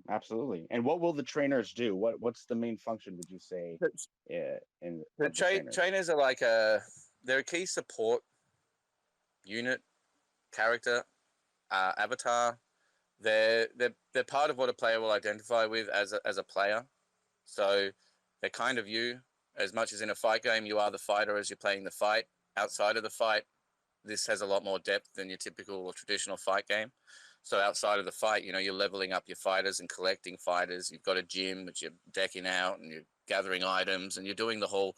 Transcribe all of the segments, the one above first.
Absolutely. And what will the trainers do? What's the main function, would you say, in The of the trainers? trainers are they're a key support unit, character, avatar. They're part of what a player will identify with as a player. So they're kind of you. As much as in a fight game, you are the fighter as you're playing the fight. Outside of the fight, this has a lot more depth than your typical or traditional fight game. So outside of the fight, you're leveling up your fighters and collecting fighters. You've got a gym which you're decking out and you're gathering items and you're doing the whole,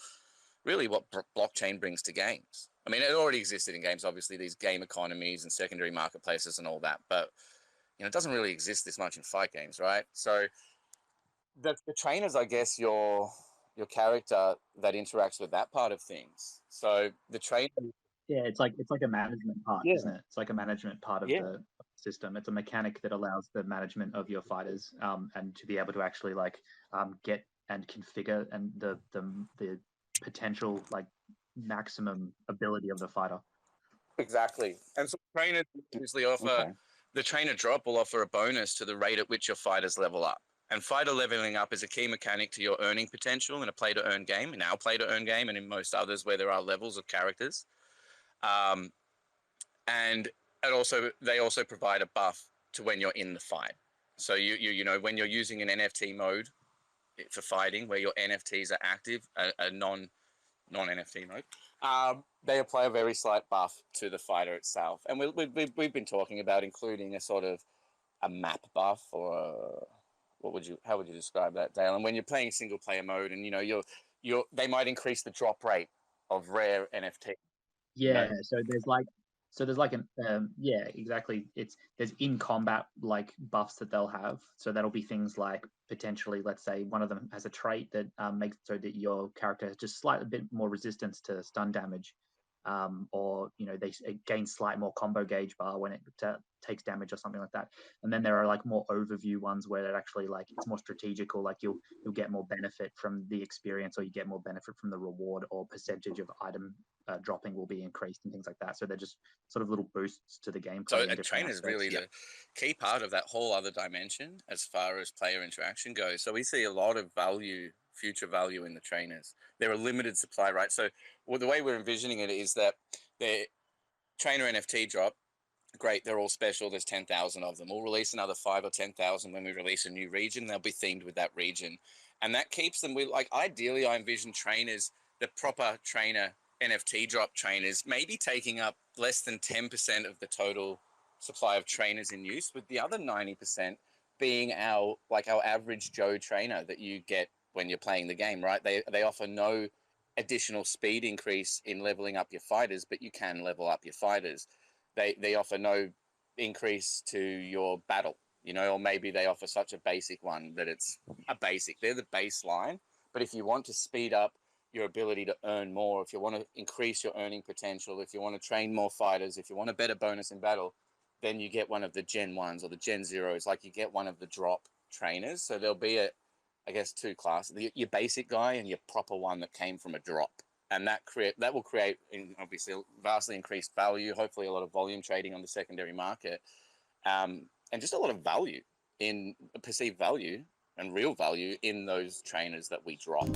really what blockchain brings to games. I mean, it already existed in games, obviously, these game economies and secondary marketplaces and all that, but it doesn't really exist this much in fight games, right? So the trainers, I guess, your character that interacts with that part of things. So the trainer, Yeah, it's like a management part, yeah, isn't it? It's like a management part of yeah, the system. It's a mechanic that allows the management of your fighters, and to be able to actually get and configure and the potential maximum ability of the fighter. exactly. And so trainers usually offer Okay. the trainer drop will offer a bonus to the rate at which your fighters level up. And fighter leveling up is a key mechanic to your earning potential in a play to earn game, in our play to earn game, and in most others where there are levels of characters. Um, and they also provide a buff to when you're in the fight. So when you're using an NFT mode for fighting, where your NFTs are active, a non NFT mode, they apply a very slight buff to the fighter itself. And we've been talking about including a sort of a map buff or how would you describe that, Dale? And when you're playing single player mode, and they might increase the drop rate of rare NFT. Yeah, so there's an yeah, exactly. There's in combat buffs that they'll have. So that'll be things like potentially, let's say one of them has a trait that makes it so that your character has just slightly bit more resistance to stun damage, or they gain slight more combo gauge bar when it takes damage or something like that. And then there are more overview ones where it actually it's more strategical. You'll get more benefit from the experience, or you get more benefit from the reward, or percentage of item dropping will be increased and things like that. So they're just sort of little boosts to the gameplay. So a trainer is really the key part of that whole other dimension as far as player interaction goes. So we see a lot of future value in the trainers. They're a limited supply, right? So the way we're envisioning it is that the trainer NFT drop, great, they're all special. There's 10,000 of them. We'll release another 5 or 10,000 when we release a new region. They'll be themed with that region. And that keeps them with, ideally, I envision trainers, the proper trainer NFT drop trainers, maybe taking up less than 10% of the total supply of trainers in use, with the other 90% being our average Joe trainer that you get when you're playing the game, right? They offer no additional speed increase in leveling up your fighters, but you can level up your fighters. They offer no increase to your battle, or maybe they offer such a basic one that it's a basic. They're the baseline. But if you want to speed up your ability to earn more, if you want to increase your earning potential, if you want to train more fighters, if you want a better bonus in battle, then you get one of the Gen 1s or the Gen 0s. You get one of the drop trainers. So there'll be two classes, your basic guy and your proper one that came from a drop. And that will create obviously vastly increased value, hopefully a lot of volume trading on the secondary market, and just a lot of value in perceived value and real value in those trainers that we drop.